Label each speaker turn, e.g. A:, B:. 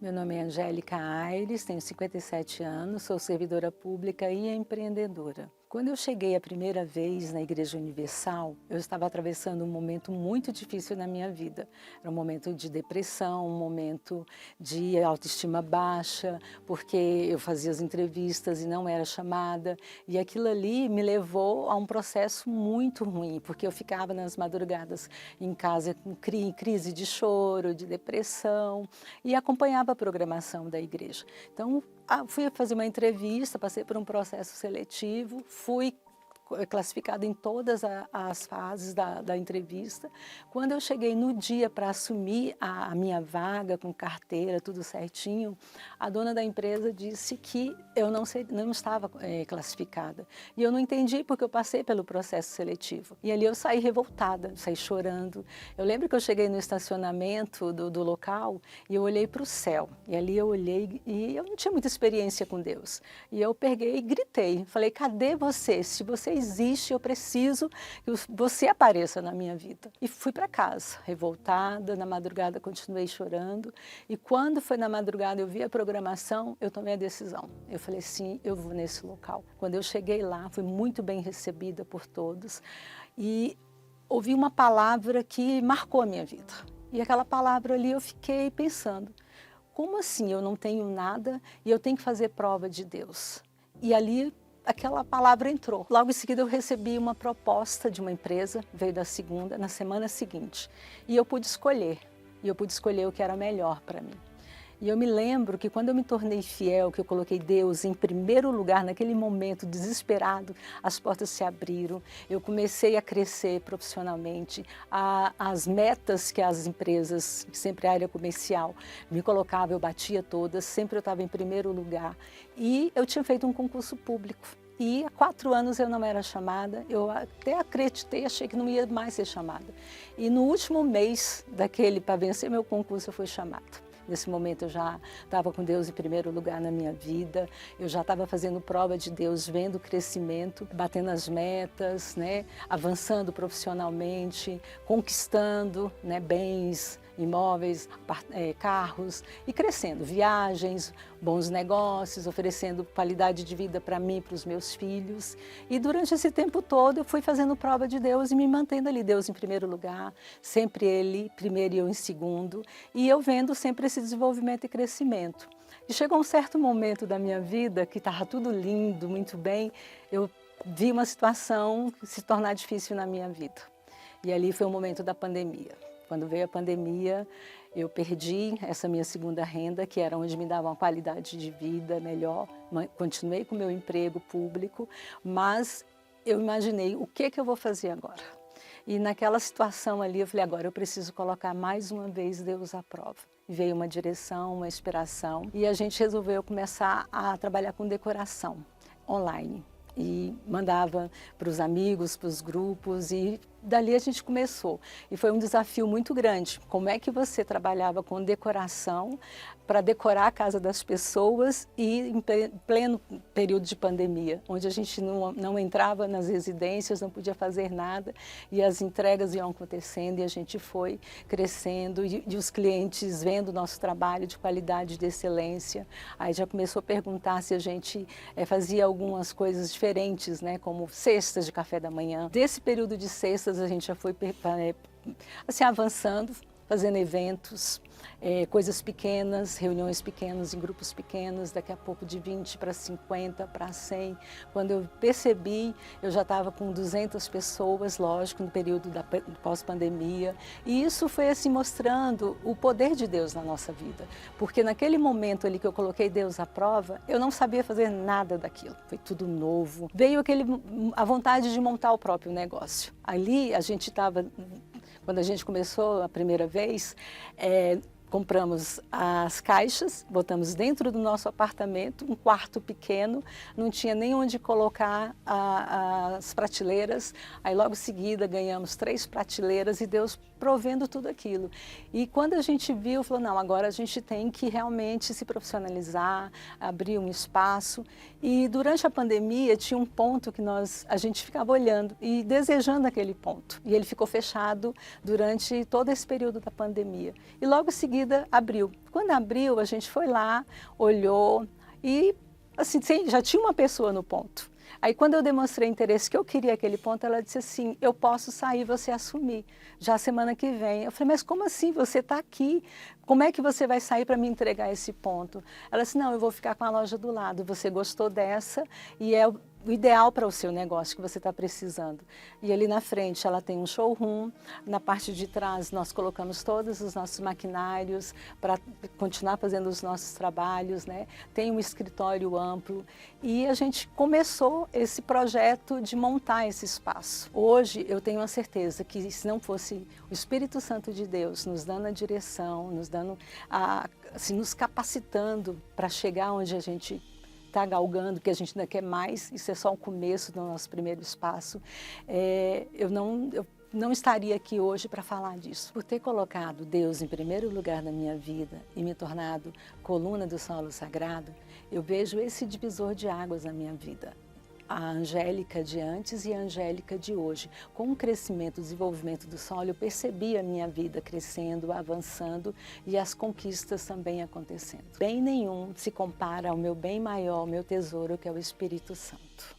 A: Meu nome é Angélica Aires, tenho 57 anos, sou servidora pública e empreendedora. Quando eu cheguei a primeira vez na Igreja Universal, eu estava atravessando um momento muito difícil na minha vida. Era um momento de depressão, um momento de autoestima baixa, porque eu fazia as entrevistas e não era chamada. E aquilo ali me levou a um processo muito ruim, porque eu ficava nas madrugadas em casa com crise de choro, de depressão, e acompanhava a programação da igreja. Então, fui fazer uma entrevista, passei por um processo seletivo, fui classificada em todas as fases da entrevista. Quando eu cheguei no dia para assumir a minha vaga com carteira, tudo certinho, a dona da empresa disse que eu não estava classificada. E eu não entendi porque eu passei pelo processo seletivo. E ali eu saí revoltada, saí chorando. Eu lembro que eu cheguei no estacionamento do local e eu olhei para o céu. E ali eu olhei e eu não tinha muita experiência com Deus. E eu peguei e gritei, falei, cadê você? Se você existe, eu preciso que você apareça na minha vida. E fui para casa, revoltada, na madrugada continuei chorando, e quando foi na madrugada eu vi a programação, eu tomei a decisão. Eu falei, sim, eu vou nesse local. Quando eu cheguei lá, fui muito bem recebida por todos, e ouvi uma palavra que marcou a minha vida. E aquela palavra ali eu fiquei pensando, como assim eu não tenho nada e eu tenho que fazer prova de Deus? E ali aquela palavra entrou. Logo em seguida eu recebi uma proposta de uma empresa, veio na semana seguinte. E eu pude escolher o que era melhor para mim. E eu me lembro que quando eu me tornei fiel, que eu coloquei Deus em primeiro lugar, naquele momento desesperado, as portas se abriram, eu comecei a crescer profissionalmente, as metas que as empresas, sempre a área comercial, me colocavam, eu batia todas, sempre eu estava em primeiro lugar. E eu tinha feito um concurso público. E há 4 anos eu não era chamada, eu até acreditei, achei que não ia mais ser chamada. E no último mês para vencer meu concurso, eu fui chamada. Nesse momento eu já estava com Deus em primeiro lugar na minha vida, eu já estava fazendo prova de Deus, vendo o crescimento, batendo as metas, né, avançando profissionalmente, conquistando, né, bens, imóveis, carros e crescendo, viagens, bons negócios, oferecendo qualidade de vida para mim e para os meus filhos. E durante esse tempo todo eu fui fazendo prova de Deus e me mantendo ali, Deus em primeiro lugar, sempre Ele primeiro e eu em segundo, e eu vendo sempre esse desenvolvimento e crescimento. E chegou um certo momento da minha vida que estava tudo lindo, muito bem, eu vi uma situação se tornar difícil na minha vida. E ali foi o momento da pandemia. Quando veio a pandemia, eu perdi essa minha segunda renda, que era onde me dava uma qualidade de vida melhor. Continuei com o meu emprego público, mas eu imaginei o que eu vou fazer agora. E naquela situação ali, eu falei, agora eu preciso colocar mais uma vez Deus à prova. Veio uma direção, uma inspiração, e a gente resolveu começar a trabalhar com decoração online. E mandava para os amigos, para os grupos, e dali a gente começou. E foi um desafio muito grande. Como é que você trabalhava com decoração para decorar a casa das pessoas e em pleno período de pandemia, onde a gente não entrava nas residências, não podia fazer nada, e as entregas iam acontecendo e a gente foi crescendo, e os clientes vendo o nosso trabalho de qualidade, de excelência. Aí já começou a perguntar se a gente fazia algumas coisas diferentes, né, como cestas de café da manhã. Desse período de cestas a gente já foi assim, avançando, fazendo eventos, coisas pequenas, reuniões pequenas em grupos pequenos, daqui a pouco de 20 para 50, para 100. Quando eu percebi, eu já estava com 200 pessoas, lógico, no período da pós-pandemia. E isso foi assim mostrando o poder de Deus na nossa vida. Porque naquele momento ali que eu coloquei Deus à prova, eu não sabia fazer nada daquilo. Foi tudo novo. Veio a vontade de montar o próprio negócio. Ali a gente estava... Quando a gente começou a primeira vez, compramos as caixas, botamos dentro do nosso apartamento, um quarto pequeno, não tinha nem onde colocar as prateleiras. Aí logo em seguida ganhamos 3 prateleiras e Deus provendo tudo aquilo. E quando a gente viu, falou, não, agora a gente tem que realmente se profissionalizar, abrir um espaço. E durante a pandemia tinha um ponto que a gente ficava olhando e desejando aquele ponto. E ele ficou fechado durante todo esse período da pandemia. E logo em seguida vida abriu. Quando abriu, a gente foi lá, olhou e assim, já tinha uma pessoa no ponto. Aí quando eu demonstrei interesse que eu queria aquele ponto, ela disse assim, eu posso sair e você assumir, já semana que vem. Eu falei, mas como assim? Você está aqui, como é que você vai sair para me entregar esse ponto? Ela disse, não, eu vou ficar com a loja do lado, você gostou dessa e é o ideal para o seu negócio que você está precisando. E ali na frente ela tem um showroom, na parte de trás nós colocamos todos os nossos maquinários para continuar fazendo os nossos trabalhos, né? Tem um escritório amplo e a gente começou esse projeto de montar esse espaço. Hoje eu tenho a certeza que se não fosse o Espírito Santo de Deus nos dando a direção, nos dando assim, nos capacitando para chegar onde a gente está galgando, que a gente ainda quer mais, isso é só o começo do nosso primeiro espaço, eu não estaria aqui hoje para falar disso. Por ter colocado Deus em primeiro lugar na minha vida e me tornado coluna do solo sagrado, eu vejo esse divisor de águas na minha vida. A Angélica de antes e a Angélica de hoje. Com o crescimento, o desenvolvimento do solo, eu percebi a minha vida crescendo, avançando e as conquistas também acontecendo. Bem nenhum se compara ao meu bem maior, ao meu tesouro, que é o Espírito Santo.